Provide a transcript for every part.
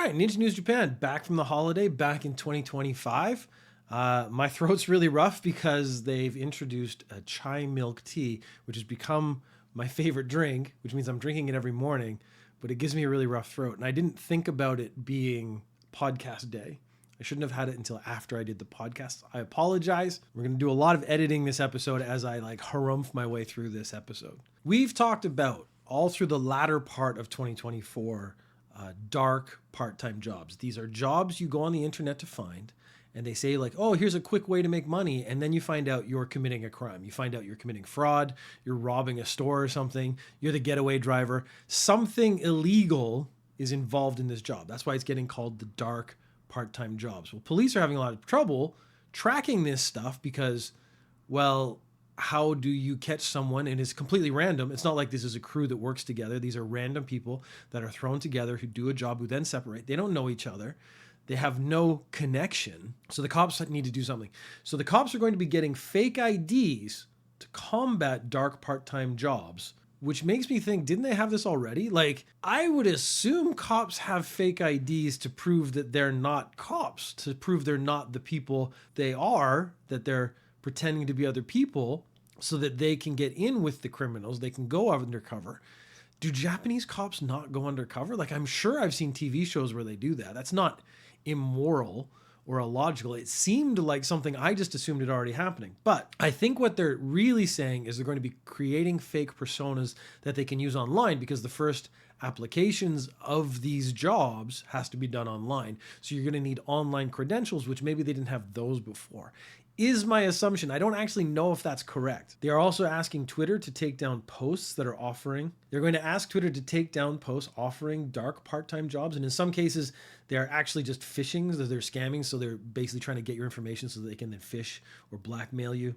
right, Ninja News Japan, back from the holiday, back in 2025. My throat's really rough because they've introduced a chai milk tea, which has become my favorite drink, which means I'm drinking it every morning, but it gives me a really rough throat. And I didn't think about it being podcast day. I shouldn't have had it until after I did the podcast. I apologize. We're going to do a lot of editing this episode as I harumph my way through this episode. We've talked about all through the latter part of 2024, dark part-time jobs. These are jobs you go on the internet to find, and they say oh, here's a quick way to make money. And then you find out you're committing a crime. You find out you're committing fraud. You're robbing a store or something. You're the getaway driver. Something illegal is involved in this job. That's why it's getting called the dark part-time jobs. Well, police are having a lot of trouble tracking this stuff because, well, how do you catch someone? And it's completely random. It's not like this is a crew that works together. These are random people that are thrown together who do a job, who then separate. They don't know each other. They have no connection. So the cops need to do something. So the cops are going to be getting fake IDs to combat dark part-time jobs, which makes me think, didn't they have this already? I would assume cops have fake IDs to prove that they're not cops, to prove they're not the people they are, that they're pretending to be other people so that they can get in with the criminals. They can go undercover. Do Japanese cops not go undercover? I'm sure I've seen TV shows where they do that. That's not immoral or illogical. It seemed like something I just assumed had already happening. But I think what they're really saying is they're going to be creating fake personas that they can use online, because the first applications of these jobs has to be done online. So you're going to need online credentials, which maybe they didn't have those before. Is my assumption. I don't actually know if that's correct. They are also asking Twitter to take down posts that are offering. They're going to ask Twitter to take down posts offering dark part-time jobs. And in some cases, they're actually just phishing, so they're scamming. So they're basically trying to get your information so they can then phish or blackmail you.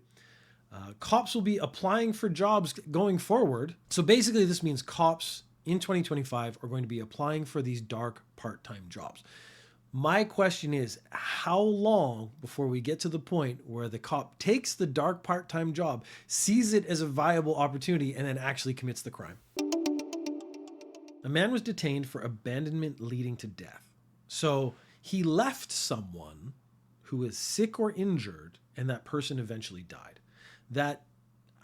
Cops will be applying for jobs going forward. So basically this means cops in 2025 are going to be applying for these dark part-time jobs. My question is, how long before we get to the point where the cop takes the dark part-time job, sees it as a viable opportunity, and then actually commits the crime? A man was detained for abandonment leading to death. So he left someone who is sick or injured, and that person eventually died. That,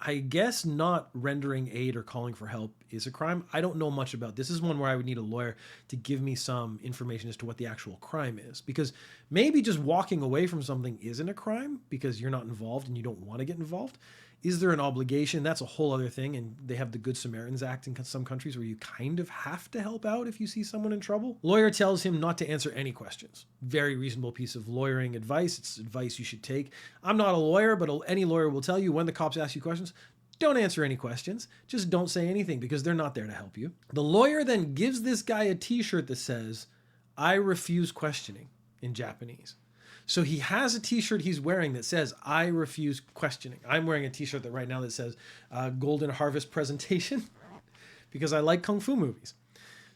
I guess, not rendering aid or calling for help is a crime. I don't know much about this. This is one where I would need a lawyer to give me some information as to what the actual crime is, because maybe just walking away from something isn't a crime because you're not involved and you don't want to get involved. Is there an obligation? That's a whole other thing. And they have the Good Samaritans Act in some countries where you kind of have to help out if you see someone in trouble. Lawyer tells him not to answer any questions. Very reasonable piece of lawyering advice. It's advice you should take. I'm not a lawyer, but any lawyer will tell you when the cops ask you questions, don't answer any questions. Just don't say anything because they're not there to help you. The lawyer then gives this guy a t-shirt that says, "I refuse questioning," in Japanese. So he has a t-shirt he's wearing that says, "I refuse questioning." I'm wearing a t-shirt that right now that says Golden Harvest Presentation because I like Kung Fu movies.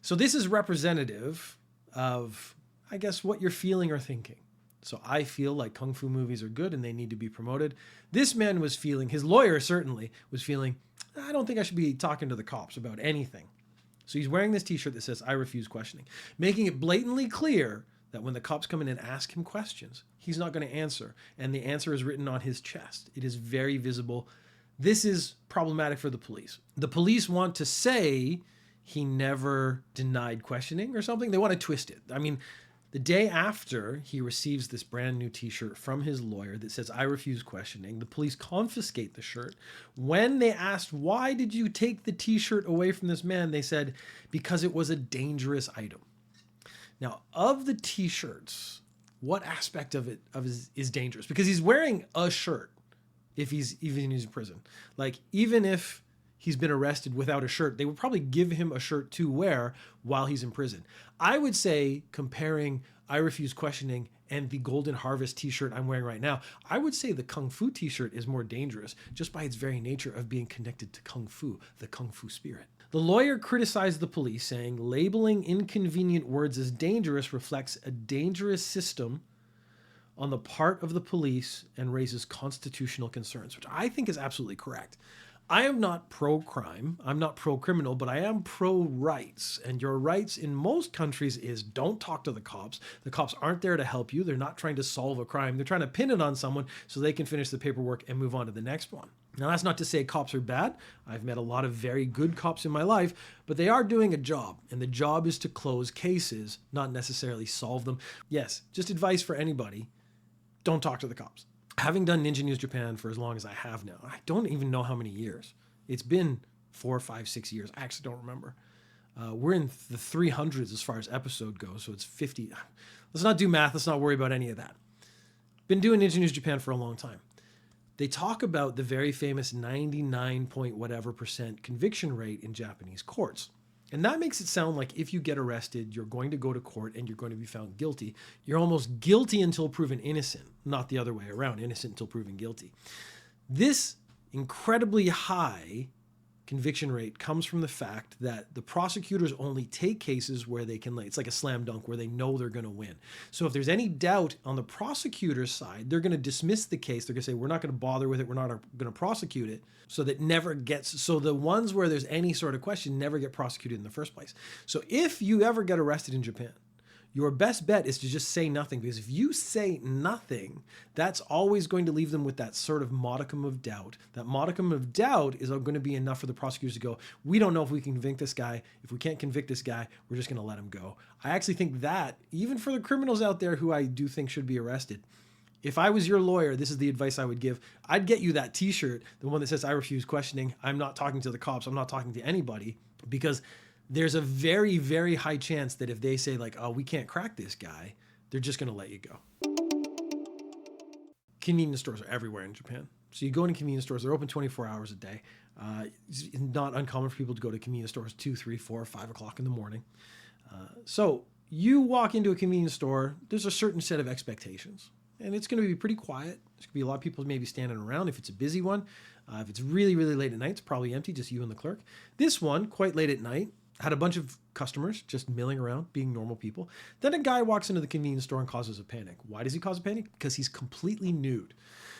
So this is representative of, I guess, what you're feeling or thinking. So I feel like Kung Fu movies are good and they need to be promoted. This man was feeling, his lawyer certainly was feeling, I don't think I should be talking to the cops about anything. So he's wearing this t-shirt that says, "I refuse questioning," making it blatantly clear that when the cops come in and ask him questions, he's not going to answer. And the answer is written on his chest. It is very visible. This is problematic for the police. The police want to say he never denied questioning or something. They want to twist it. I mean, the day after he receives this brand new t-shirt from his lawyer that says, "I refuse questioning," the police confiscate the shirt. When they asked, "Why did you take the t-shirt away from this man?" they said, "Because it was a dangerous item." Now, of the t-shirts, what aspect of it is dangerous? Because he's wearing a shirt if he's in prison. Even if he's been arrested without a shirt, they would probably give him a shirt to wear while he's in prison. I would say, comparing "I refuse questioning" and the Golden Harvest t-shirt I'm wearing right now, I would say the Kung Fu t-shirt is more dangerous just by its very nature of being connected to Kung Fu, the Kung Fu spirit. The lawyer criticized the police, saying labeling inconvenient words as dangerous reflects a dangerous system on the part of the police and raises constitutional concerns, which I think is absolutely correct. I am not pro-crime, I'm not pro-criminal, but I am pro-rights. And your rights in most countries is don't talk to the cops. The cops aren't there to help you. They're not trying to solve a crime. They're trying to pin it on someone so they can finish the paperwork and move on to the next one. Now, that's not to say cops are bad. I've met a lot of very good cops in my life, but they are doing a job, and the job is to close cases, not necessarily solve them. Yes, just advice for anybody. Don't talk to the cops. Having done Ninja News Japan for as long as I have now, I don't even know how many years. It's been 4, 5, 6 years. I actually don't remember. We're in the 300s as far as episode goes, so it's 50. Let's not do math. Let's not worry about any of that. Been doing Ninja News Japan for a long time. They talk about the very famous 99 point whatever % conviction rate in Japanese courts. And that makes it sound like if you get arrested, you're going to go to court and you're going to be found guilty. You're almost guilty until proven innocent, not the other way around, innocent until proven guilty. This incredibly high conviction rate comes from the fact that the prosecutors only take cases where they can, it's like a slam dunk where they know they're going to win. So if there's any doubt on the prosecutor's side, they're going to dismiss the case. They're going to say, we're not going to bother with it. We're not going to prosecute it. So that never gets, so the ones where there's any sort of question never get prosecuted in the first place. So if you ever get arrested in Japan, your best bet is to just say nothing, because if you say nothing, that's always going to leave them with that sort of modicum of doubt. That modicum of doubt is going to be enough for the prosecutors to go, we don't know if we can convict this guy. If we can't convict this guy, we're just going to let him go. I actually think that, even for the criminals out there who I do think should be arrested, if I was your lawyer, this is the advice I would give. I'd get you that t-shirt, the one that says, I refuse questioning. I'm not talking to the cops. I'm not talking to anybody, because there's a very, very high chance that if they say like, oh, we can't crack this guy, they're just going to let you go. Convenience stores are everywhere in Japan. So you go into convenience stores, they're open 24 hours a day. It's not uncommon for people to go to convenience stores 2, 3, 4, 5 o'clock in the morning. So you walk into a convenience store, there's a certain set of expectations. And it's going to be pretty quiet. There's going to be a lot of people maybe standing around if it's a busy one. If it's really, really late at night, it's probably empty, just you and the clerk. This one, quite late at night, had a bunch of customers just milling around, being normal people. Then a guy walks into the convenience store and causes a panic. Why does he cause a panic? Because he's completely nude.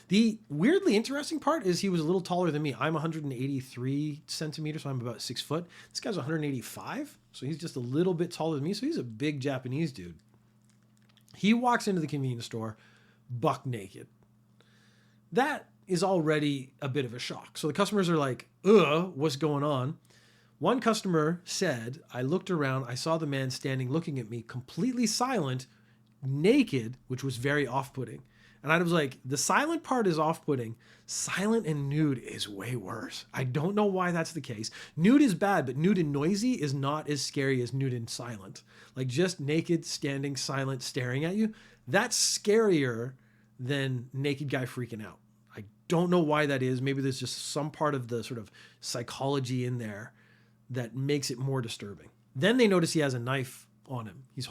The weirdly interesting part is he was a little taller than me. I'm 183 centimeters, so I'm about 6 foot. This guy's 185, so he's just a little bit taller than me, so he's a big Japanese dude. He walks into the convenience store buck naked. That is already a bit of a shock. So the customers are like, what's going on? One customer said, I looked around, I saw the man standing looking at me, completely silent, naked, which was very off-putting. And I was like, the silent part is off-putting. Silent and nude is way worse. I don't know why that's the case. Nude is bad, but nude and noisy is not as scary as nude and silent. Like just naked, standing, silent, staring at you, that's scarier than naked guy freaking out. I don't know why that is. Maybe there's just some part of the sort of psychology in there that makes it more disturbing. Then they notice he has a knife on him. He's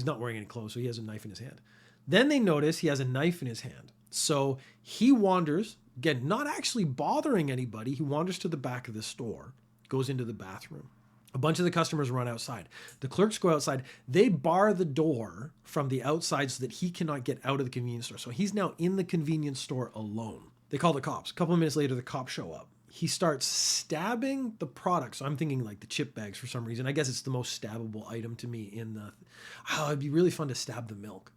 not wearing any clothes, so he has a knife in his hand. Then they notice he has a knife in his hand. So he wanders, again, not actually bothering anybody. He wanders to the back of the store, goes into the bathroom. A bunch of the customers run outside. The clerks go outside. They bar the door from the outside so that he cannot get out of the convenience store. So he's now in the convenience store alone. They call the cops. A couple of minutes later, the cops show up. He starts stabbing the product. So I'm thinking like the chip bags for some reason. I guess it's the most stabbable item to me in the... Oh, it'd be really fun to stab the milk.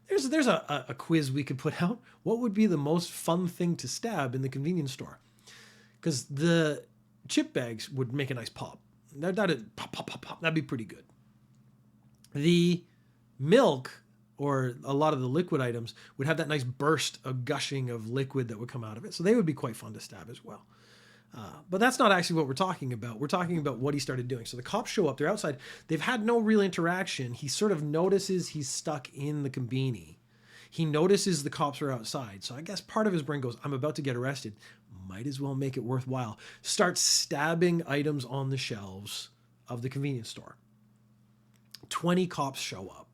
There's a quiz we could put out. What would be the most fun thing to stab in the convenience store? Because the chip bags would make a nice pop. That'd pop, pop, pop, pop. That'd be pretty good. The milk, or a lot of the liquid items, would have that nice burst of gushing of liquid that would come out of it. So they would be quite fun to stab as well. But that's not actually what we're talking about. We're talking about what he started doing. So the cops show up. They're outside. They've had no real interaction. He sort of notices he's stuck in the combini. He notices the cops are outside. So I guess part of his brain goes, I'm about to get arrested. Might as well make it worthwhile. Starts stabbing items on the shelves of the convenience store. 20 cops show up.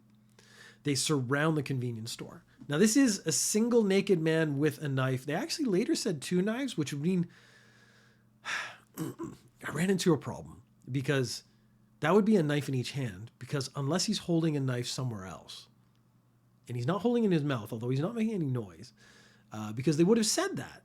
They surround the convenience store. Now, this is a single naked man with a knife. They actually later said 2 knives, which would mean I ran into a problem, because that would be a knife in each hand, because unless he's holding a knife somewhere else, and he's not holding it in his mouth, although he's not making any noise, because they would have said that.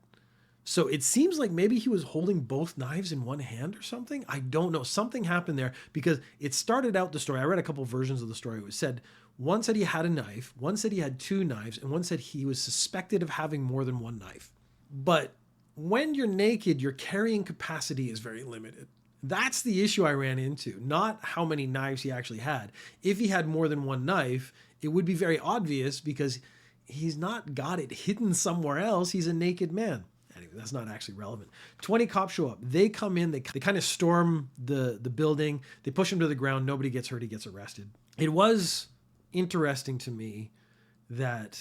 So it seems like maybe he was holding both knives in one hand or something. I don't know. Something happened there because it started out the story. I read a couple versions of the story. It said one said he had a knife, one said he had two knives, and one said he was suspected of having more than one knife. But when you're naked, your carrying capacity is very limited. That's the issue I ran into, not how many knives he actually had. If he had more than one knife, it would be very obvious because he's not got it hidden somewhere else. He's a naked man. Anyway, that's not actually relevant. 20 cops show up. They come in, they kind of storm the building. They push him to the ground. Nobody gets hurt. He gets arrested. It was interesting to me that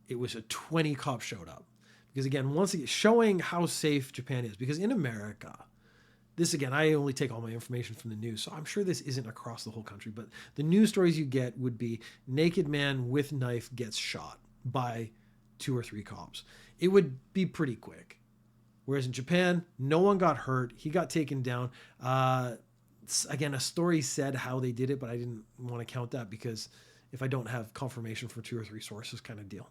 it was a 20 cops showed up. Because again, once again, showing how safe Japan is. Because in America, this again, I only take all my information from the news, so I'm sure this isn't across the whole country, but the news stories you get would be naked man with knife gets shot by 2 or 3 cops. It would be pretty quick. Whereas in Japan, no one got hurt. He got taken down. Again, a story said how they did it, but I didn't want to count that because if I don't have confirmation from 2 or 3 sources kind of deal.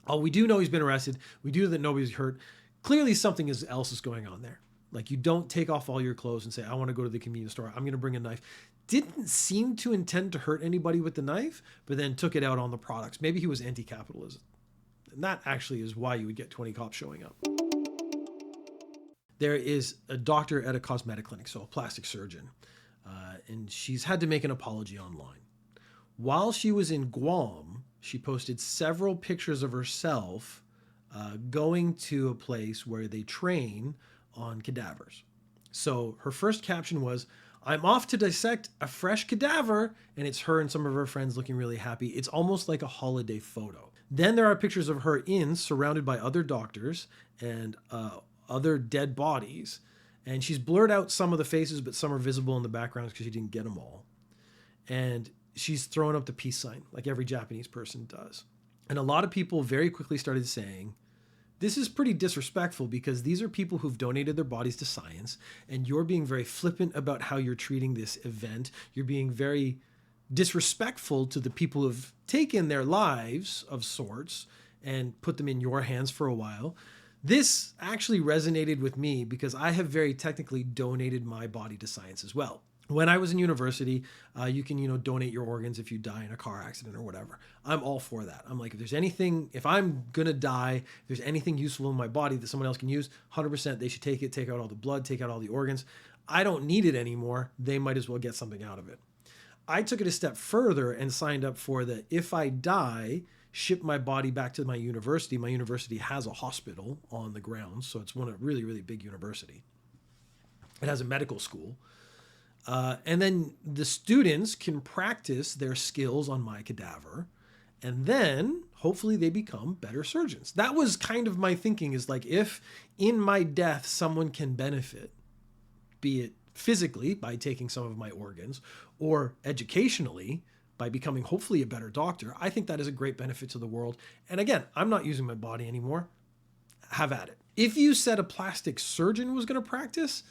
Oh, we do know he's been arrested. We do know that nobody's hurt. Clearly something else is going on there. Like you don't take off all your clothes and say, I want to go to the convenience store. I'm going to bring a knife. Didn't seem to intend to hurt anybody with the knife, but then took it out on the products. Maybe he was anti-capitalism. And that actually is why you would get 20 cops showing up. There is a doctor at a cosmetic clinic, so a plastic surgeon, and she's had to make an apology online. While she was in Guam, she posted several pictures of herself going to a place where they train on cadavers. So her first caption was, I'm off to dissect a fresh cadaver, and it's her and some of her friends looking really happy. It's almost like a holiday photo. Then there are pictures of her surrounded by other doctors and other dead bodies. And she's blurred out some of the faces, but some are visible in the background because she didn't get them all. And she's throwing up the peace sign like every Japanese person does. And a lot of people very quickly started saying, this is pretty disrespectful because these are people who've donated their bodies to science, and you're being very flippant about how you're treating this event. You're being very disrespectful to the people who've taken their lives of sorts and put them in your hands for a while. This actually resonated with me because I have very technically donated my body to science as well. When I was in university, you can, donate your organs if you die in a car accident or whatever. I'm all for that. I'm like, if I'm going to die, if there's anything useful in my body that someone else can use, 100% they should take it, take out all the blood, take out all the organs. I don't need it anymore. They might as well get something out of it. I took it a step further and signed up for that if I die, ship my body back to my university. My university has a hospital on the grounds, so it's a really, really big university. It has a medical school. And then the students can practice their skills on my cadaver, and then hopefully they become better surgeons. That was kind of my thinking, is like, if in my death someone can benefit, be it physically by taking some of my organs or educationally by becoming hopefully a better doctor, I think that is a great benefit to the world. And again, I'm not using my body anymore. Have at it. If you said a plastic surgeon was going to practice,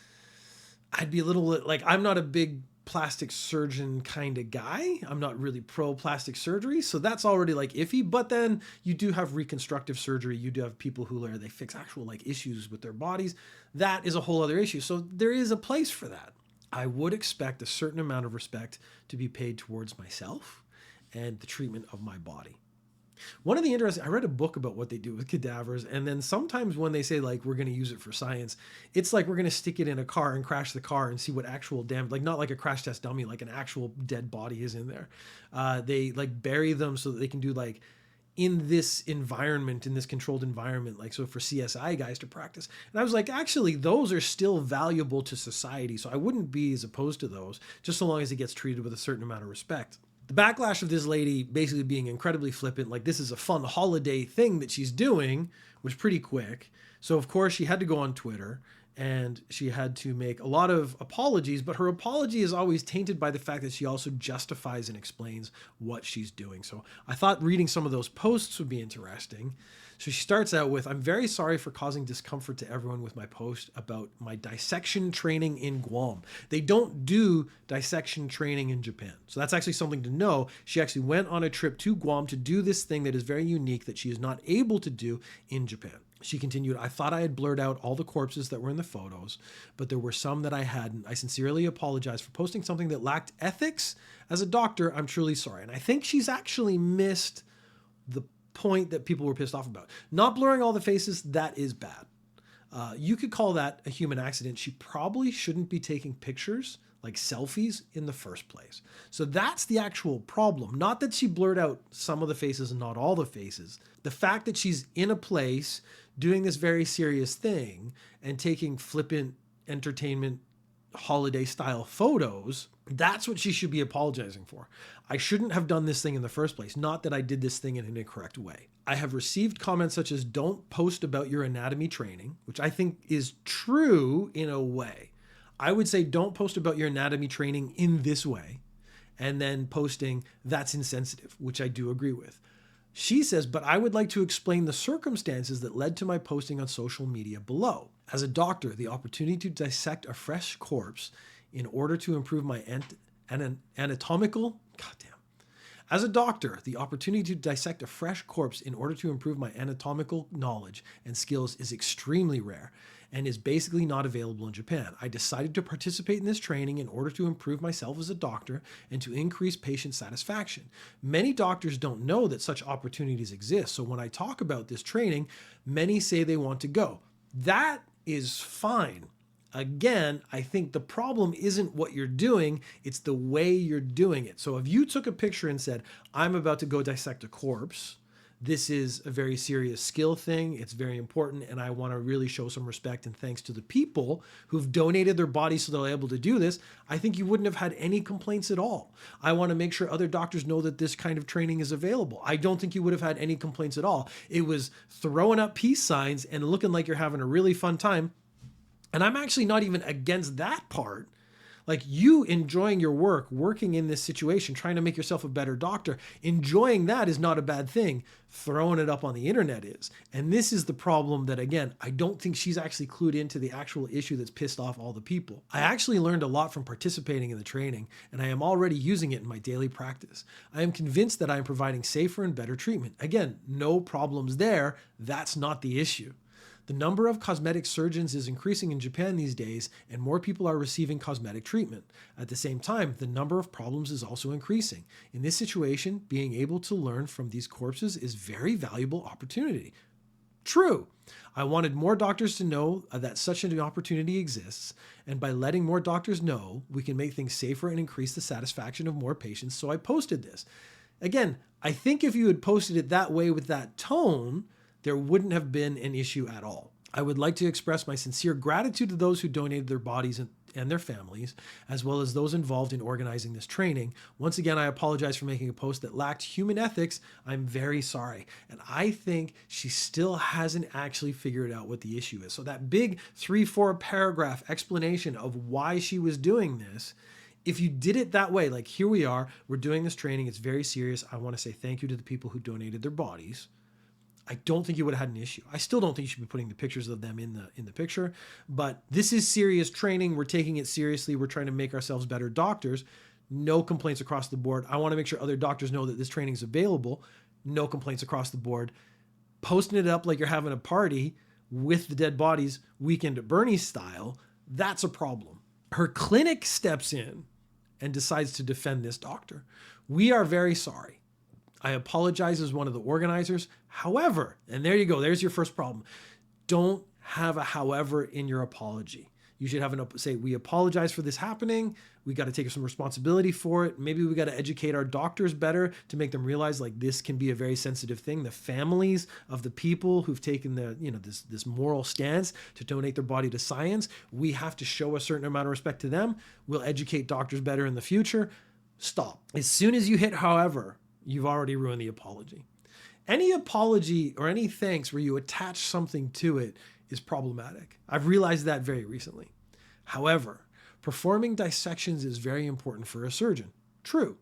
I'd be a little like, I'm not a big plastic surgeon kind of guy. I'm not really pro plastic surgery. So that's already like iffy. But then you do have reconstructive surgery. You do have people they fix actual like issues with their bodies. That is a whole other issue. So there is a place for that. I would expect a certain amount of respect to be paid towards myself and the treatment of my body. One of the I read a book about what they do with cadavers, and then sometimes when they say like, we're going to use it for science, it's like we're going to stick it in a car and crash the car and see what actual damage, like not like a crash test dummy, like an actual dead body is in there. They like bury them so that they can do like in this environment, in this controlled environment, like so for CSI guys to practice. And I was like, actually, those are still valuable to society. So I wouldn't be as opposed to those, just so long as it gets treated with a certain amount of respect. The backlash of this lady basically being incredibly flippant, like this is a fun holiday thing that she's doing, was pretty quick. So of course she had to go on Twitter and she had to make a lot of apologies, but her apology is always tainted by the fact that she also justifies and explains what she's doing. So I thought reading some of those posts would be interesting. So she starts out with, I'm very sorry for causing discomfort to everyone with my post about my dissection training in Guam. They don't do dissection training in Japan. So that's actually something to know. She actually went on a trip to Guam to do this thing that is very unique that she is not able to do in Japan. She continued, I thought I had blurred out all the corpses that were in the photos, but there were some that I hadn't. I sincerely apologize for posting something that lacked ethics. As a doctor, I'm truly sorry. And I think she's actually missed the point that people were pissed off about. Not blurring all the faces, that is bad. You could call that a human accident. She probably shouldn't be taking pictures like selfies in the first place. So that's the actual problem. Not that she blurred out some of the faces and not all the faces. The fact that she's in a place doing this very serious thing and taking flippant entertainment holiday style photos, that's what she should be apologizing for. I shouldn't have done this thing in the first place. Not that I did this thing in an incorrect way. I have received comments such as don't post about your anatomy training, which I think is true in a way. I would say don't post about your anatomy training in this way, and then posting that's insensitive, which I do agree with. She says, but I would like to explain the circumstances that led to my posting on social media below. As a doctor, the opportunity to dissect a fresh corpse in order to improve my anatomical, goddamn. As a doctor, the opportunity to dissect a fresh corpse in order to improve my anatomical knowledge and skills is extremely rare and is basically not available in Japan. I decided to participate in this training in order to improve myself as a doctor and to increase patient satisfaction. Many doctors don't know that such opportunities exist, so when I talk about this training, many say they want to go. That is fine. Again, I think the problem isn't what you're doing, it's the way you're doing it. So if you took a picture and said, I'm about to go dissect a corpse, this is a very serious skill thing, it's very important, and I want to really show some respect and thanks to the people who've donated their bodies so they're able to do this, I think you wouldn't have had any complaints at all. I want to make sure other doctors know that this kind of training is available. I don't think you would have had any complaints at all. It was throwing up peace signs and looking like you're having a really fun time. And I'm actually not even against that part. Like you enjoying your work, working in this situation, trying to make yourself a better doctor, enjoying that is not a bad thing. Throwing it up on the internet is. And this is the problem that, again, I don't think she's actually clued into the actual issue that's pissed off all the people. I actually learned a lot from participating in the training, and I am already using it in my daily practice. I am convinced that I am providing safer and better treatment. Again, no problems there. That's not the issue. The number of cosmetic surgeons is increasing in Japan these days, and more people are receiving cosmetic treatment. At the same time, the number of problems is also increasing. In this situation, being able to learn from these corpses is very valuable opportunity. True. I wanted more doctors to know that such an opportunity exists, and by letting more doctors know, we can make things safer and increase the satisfaction of more patients, so I posted this. Again, I think if you had posted it that way with that tone, there wouldn't have been an issue at all. I would like to express my sincere gratitude to those who donated their bodies and their families, as well as those involved in organizing this training. Once again, I apologize for making a post that lacked human ethics. I'm very sorry. And I think she still hasn't actually figured out what the issue is. So that big 3-4 paragraph explanation of why she was doing this, if you did it that way, like here we are, we're doing this training, it's very serious. I want to say thank you to the people who donated their bodies. I don't think you would have had an issue. I still don't think you should be putting the pictures of them in the picture, but this is serious training. We're taking it seriously. We're trying to make ourselves better doctors. No complaints across the board. I want to make sure other doctors know that this training is available. No complaints across the board. Posting it up like you're having a party with the dead bodies, Weekend at Bernie's style, that's a problem. Her clinic steps in and decides to defend this doctor. We are very sorry. I apologize as one of the organizers. However, and there you go, there's your first problem. Don't have a however in your apology. You should have say, we apologize for this happening. We got to take some responsibility for it. Maybe we got to educate our doctors better to make them realize like this can be a very sensitive thing. The families of the people who've taken this moral stance to donate their body to science, we have to show a certain amount of respect to them. We'll educate doctors better in the future. Stop. As soon as you hit however, you've already ruined the apology. Any apology or any thanks where you attach something to it is problematic. I've realized that very recently. However, performing dissections is very important for a surgeon. True.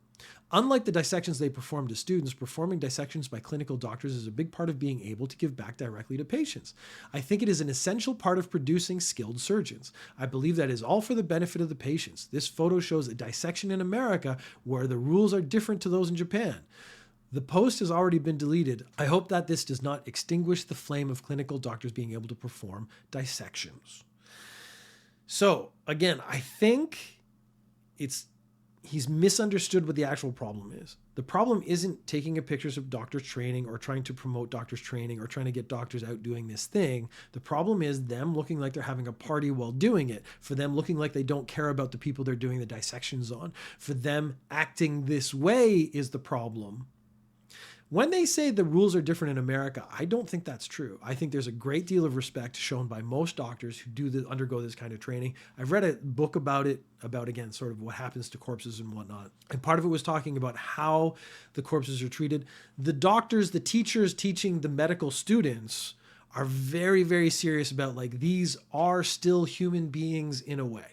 Unlike the dissections they perform to students, performing dissections by clinical doctors is a big part of being able to give back directly to patients. I think it is an essential part of producing skilled surgeons. I believe that is all for the benefit of the patients. This photo shows a dissection in America where the rules are different to those in Japan. The post has already been deleted. I hope that this does not extinguish the flame of clinical doctors being able to perform dissections. So again, I think he's misunderstood what the actual problem is. The problem isn't taking pictures of doctors training or trying to promote doctors training or trying to get doctors out doing this thing. The problem is them looking like they're having a party while doing it, for them looking like they don't care about the people they're doing the dissections on. For them acting this way is the problem. When they say the rules are different in America, I don't think that's true. I think there's a great deal of respect shown by most doctors who undergo this kind of training. I've read a book about it, again, sort of what happens to corpses and whatnot. And part of it was talking about how the corpses are treated. The doctors, the teachers teaching the medical students are very, very serious about, like, these are still human beings in a way.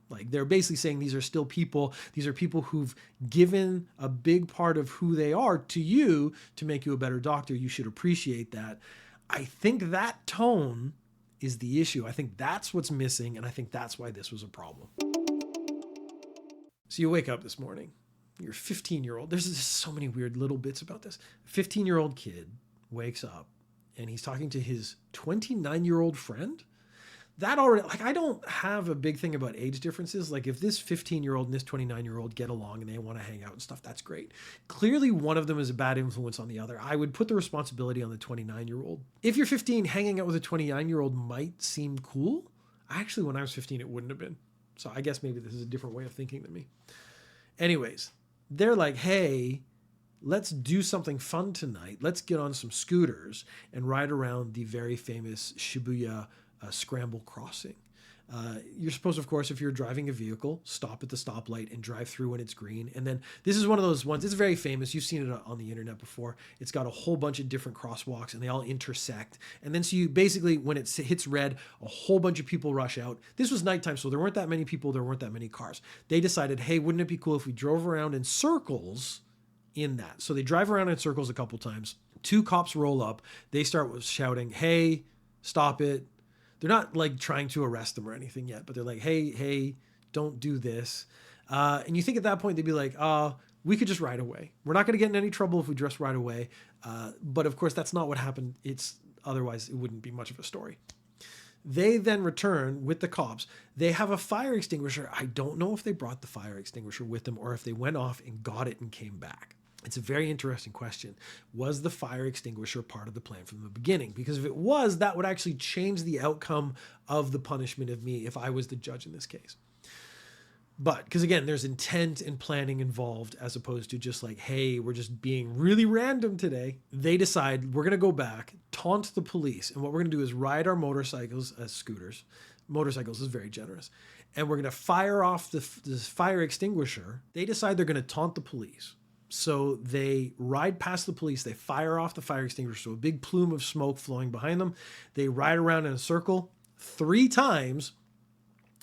Like, they're basically saying these are still people. These are people who've given a big part of who they are to you to make you a better doctor. You should appreciate that. I think that tone is the issue. I think that's what's missing, and I think that's why this was a problem. So you wake up this morning. You're a 15-year-old. There's just so many weird little bits about this. A 15-year-old kid wakes up, and he's talking to his 29-year-old friend. That already, like, I don't have a big thing about age differences. Like, if this 15-year-old and this 29-year-old get along and they want to hang out and stuff, that's great. Clearly, one of them is a bad influence on the other. I would put the responsibility on the 29-year-old. If you're 15, hanging out with a 29-year-old might seem cool. Actually, when I was 15, it wouldn't have been. So I guess maybe this is a different way of thinking than me. Anyways, they're like, hey, let's do something fun tonight. Let's get on some scooters and ride around the very famous Shibuya scramble crossing. You're supposed, of course, if you're driving a vehicle, stop at the stoplight and drive through when it's green. And then this is one of those ones, it's very famous. You've seen it on the internet before. It's got a whole bunch of different crosswalks and they all intersect. And then so you basically, when it hits red, a whole bunch of people rush out. This was nighttime, so there weren't that many people. There weren't that many cars. They decided, hey, wouldn't it be cool if we drove around in circles in that? So they drive around in circles a couple times. Two cops roll up. They start shouting, hey, stop it. They're not like trying to arrest them or anything yet, but they're like, hey, don't do this. And you think at that point they'd be like, we could just ride away. We're not going to get in any trouble if we just ride away. But of course, that's not what happened. Otherwise, it wouldn't be much of a story. They then return with the cops. They have a fire extinguisher. I don't know if they brought the fire extinguisher with them or if they went off and got it and came back. It's a very interesting question. Was the fire extinguisher part of the plan from the beginning? Because if it was, that would actually change the outcome of the punishment of me if I was the judge in this case. But because again, there's intent and planning involved as opposed to just like, hey, we're just being really random today. They decide we're going to go back, taunt the police. And what we're going to do is ride our motorcycles as scooters. Motorcycles is very generous. And we're going to fire off the fire extinguisher. They decide they're going to taunt the police. So they ride past the police, they fire off the fire extinguisher, so a big plume of smoke flowing behind them. They ride around in a circle 3 times,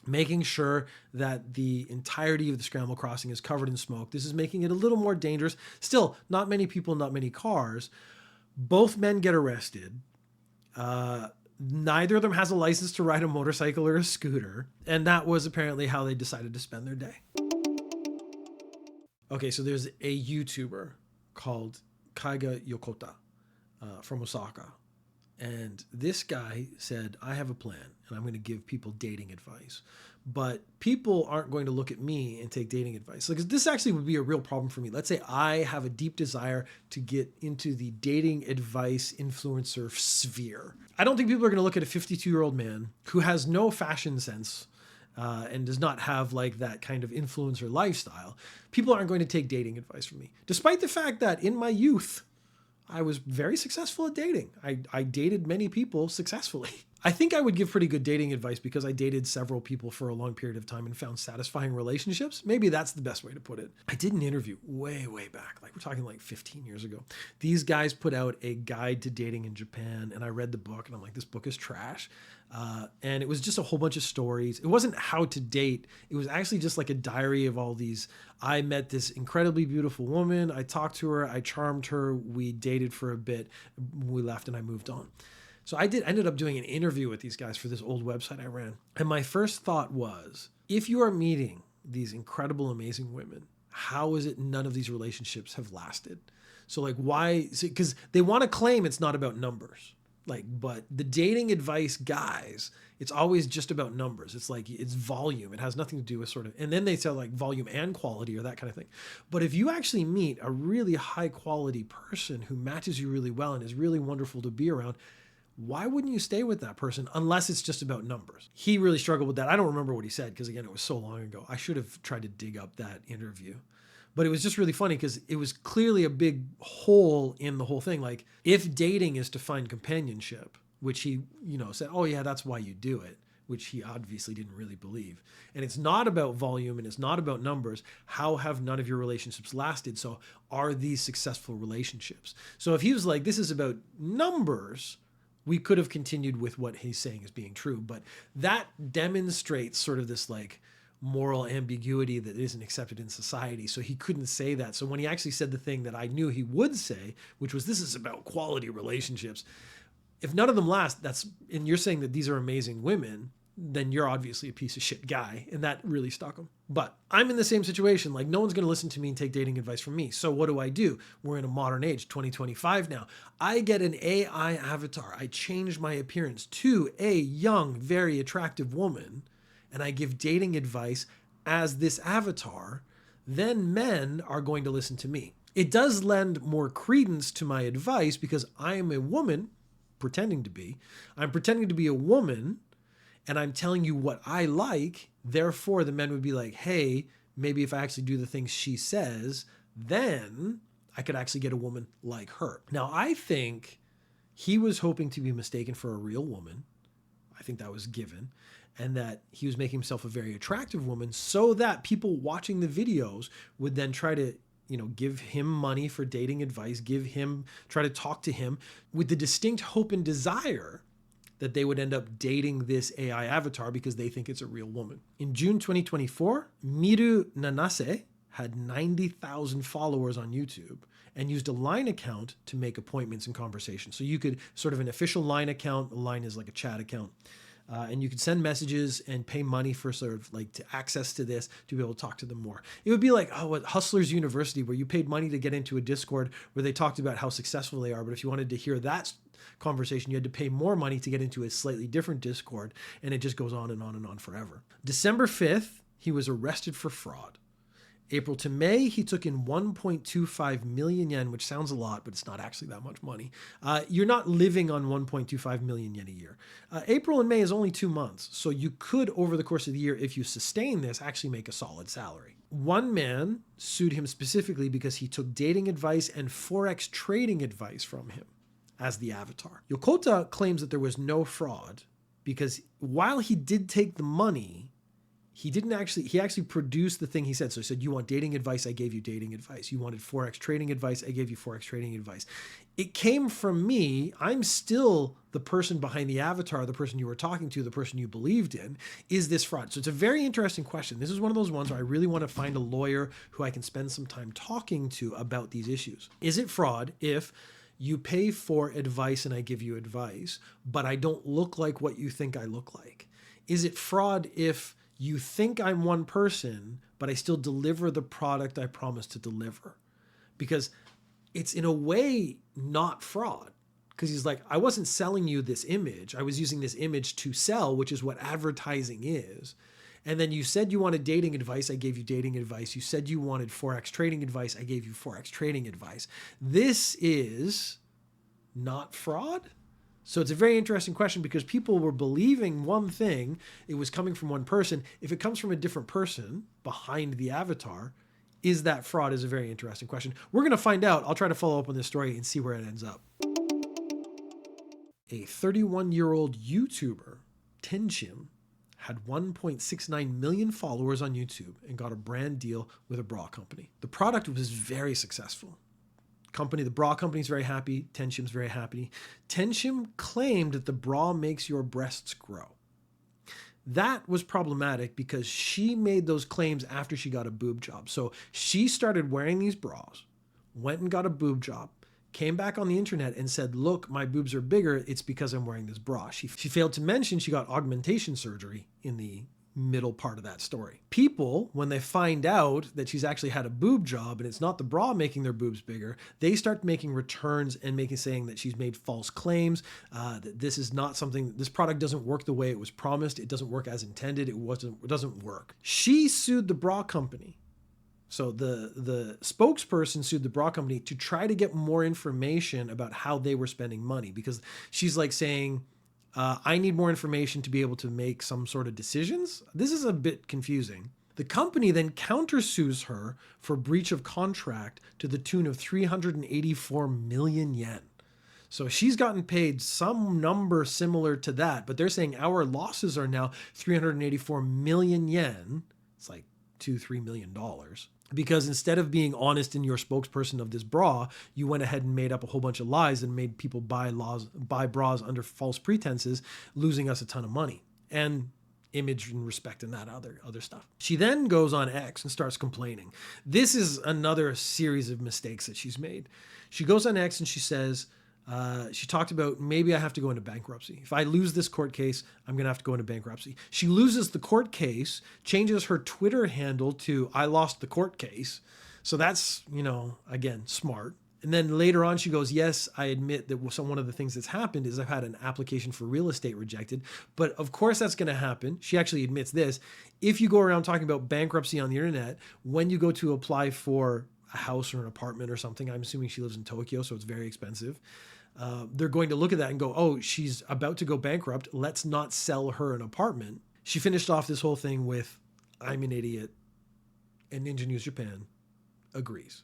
making sure that the entirety of the scramble crossing is covered in smoke. This is making it a little more dangerous. Still, not many people, not many cars. Both men get arrested. Neither of them has a license to ride a motorcycle or a scooter. And that was apparently how they decided to spend their day. Okay, so there's a YouTuber called Kaiga Yokota from Osaka. And this guy said, I have a plan and I'm going to give people dating advice. But people aren't going to look at me and take dating advice. Like, this actually would be a real problem for me. Let's say I have a deep desire to get into the dating advice influencer sphere. I don't think people are going to look at a 52-year-old man who has no fashion sense and does not have like that kind of influencer lifestyle. People aren't going to take dating advice from me, despite the fact that in my youth, I was very successful at dating. I dated many people successfully. I think I would give pretty good dating advice because I dated several people for a long period of time and found satisfying relationships. Maybe that's the best way to put it. I did an interview way back, like we're talking like 15 years ago. These guys put out a guide to dating in Japan and I read the book and I'm like, this book is trash. And it was just a whole bunch of stories. It wasn't how to date. It was actually just like a diary of all these. I met this incredibly beautiful woman. I talked to her. I charmed her. We dated for a bit. We left and I moved on. So I ended up doing an interview with these guys for this old website I ran. And my first thought was, if you are meeting these incredible, amazing women, how is it none of these relationships have lasted? So like why? Because they want to claim it's not about numbers. Like, but the dating advice guys, it's always just about numbers. It's like it's volume. It has nothing to do with sort of, and then they say like volume and quality or that kind of thing. But if you actually meet a really high quality person who matches you really well and is really wonderful to be around, why wouldn't you stay with that person unless it's just about numbers? He really struggled with that. I don't remember what he said because again, it was so long ago. I should have tried to dig up that interview. But it was just really funny because it was clearly a big hole in the whole thing. Like if dating is to find companionship, which he, said, oh yeah, that's why you do it, which he obviously didn't really believe. And it's not about volume and it's not about numbers. How have none of your relationships lasted? So are these successful relationships? So if he was like, this is about numbers, we could have continued with what he's saying as being true. But that demonstrates sort of this like moral ambiguity that isn't accepted in society. So he couldn't say that. So when he actually said the thing that I knew he would say, which was this is about quality relationships, if none of them last, and you're saying that these are amazing women, then you're obviously a piece of shit guy. And that really stuck him. But I'm in the same situation. Like no one's going to listen to me and take dating advice from me. So what do? We're in a modern age, 2025 now. I get an AI avatar. I change my appearance to a young, very attractive woman, and I give dating advice as this avatar, then men are going to listen to me. It does lend more credence to my advice because I am a woman pretending to be. I'm pretending to be a woman and I'm telling you what I like. Therefore, the men would be like, hey, maybe if I actually do the things she says, then I could actually get a woman like her. Now, I think he was hoping to be mistaken for a real woman. I think that was given. And that he was making himself a very attractive woman so that people watching the videos would then try to, give him money for dating advice, try to talk to him with the distinct hope and desire that they would end up dating this AI avatar because they think it's a real woman. In June 2024, Miru Nanase had 90,000 followers on YouTube and used a Line account to make appointments and conversations. So you could sort of an official Line account, a Line is like a chat account. And you could send messages and pay money for sort of like to access to this to be able to talk to them more. It would be like, what Hustlers University, where you paid money to get into a Discord where they talked about how successful they are. But if you wanted to hear that conversation, you had to pay more money to get into a slightly different Discord. And it just goes on and on and on forever. December 5th, he was arrested for fraud. April to May, he took in 1.25 million yen, which sounds a lot, but it's not actually that much money. You're not living on 1.25 million yen a year. April and May is only 2 months. So you could, over the course of the year, if you sustain this, actually make a solid salary. One man sued him specifically because he took dating advice and Forex trading advice from him as the avatar. Yokota claims that there was no fraud because while he did take the money, he actually produced the thing he said. So he said, you want dating advice? I gave you dating advice. You wanted Forex trading advice? I gave you Forex trading advice. It came from me. I'm still the person behind the avatar, the person you were talking to, the person you believed in. Is this fraud? So it's a very interesting question. This is one of those ones where I really want to find a lawyer who I can spend some time talking to about these issues. Is it fraud if you pay for advice and I give you advice, but I don't look like what you think I look like? Is it fraud if you think I'm one person, but I still deliver the product I promised to deliver? Because it's in a way not fraud. Because he's like, I wasn't selling you this image. I was using this image to sell, which is what advertising is. And then you said you wanted dating advice. I gave you dating advice. You said you wanted Forex trading advice. I gave you Forex trading advice. This is not fraud. So it's a very interesting question because people were believing one thing. It was coming from one person. If it comes from a different person behind the avatar, is that fraud is a very interesting question. We're going to find out. I'll try to follow up on this story and see where it ends up. A 31-year-old YouTuber, Tenshim, had 1.69 million followers on YouTube and got a brand deal with a bra company. The product was very successful. The bra company's very happy. Tenshim's very happy. Tenshim claimed that the bra makes your breasts grow. That was problematic because she made those claims after she got a boob job. So she started wearing these bras, went and got a boob job, came back on the internet and said, look, my boobs are bigger. It's because I'm wearing this bra. She failed to mention she got augmentation surgery in the middle part of that story. People, when they find out that she's actually had a boob job and it's not the bra making their boobs bigger, they start making returns and saying that she's made false claims, that this is not something, this product doesn't work the way it was promised. It doesn't work as intended. It doesn't work. She sued the bra company. So the spokesperson sued the bra company to try to get more information about how they were spending money, because she's like saying, I need more information to be able to make some sort of decisions. This is a bit confusing. The company then countersues her for breach of contract to the tune of 384 million yen. So she's gotten paid some number similar to that, but they're saying our losses are now 384 million yen. It's like $2-3 million. Because instead of being honest in your spokesperson of this bra, you went ahead and made up a whole bunch of lies and made people buy bras under false pretenses, losing us a ton of money and image and respect and that other stuff. She then goes on X and starts complaining. This is another series of mistakes that she's made. She goes on X and she says, she talked about, maybe I have to go into bankruptcy. If I lose this court case, I'm going to have to go into bankruptcy. She loses the court case, changes her Twitter handle to I lost the court case. So that's, again, smart. And then later on, she goes, yes, I admit that one of the things that's happened is I've had an application for real estate rejected. But of course that's going to happen. She actually admits this. If you go around talking about bankruptcy on the internet, when you go to apply for a house or an apartment or something, I'm assuming she lives in Tokyo, so it's very expensive. They're going to look at that and go, oh, she's about to go bankrupt. Let's not sell her an apartment. She finished off this whole thing with, I'm an idiot. And Ninja News Japan agrees.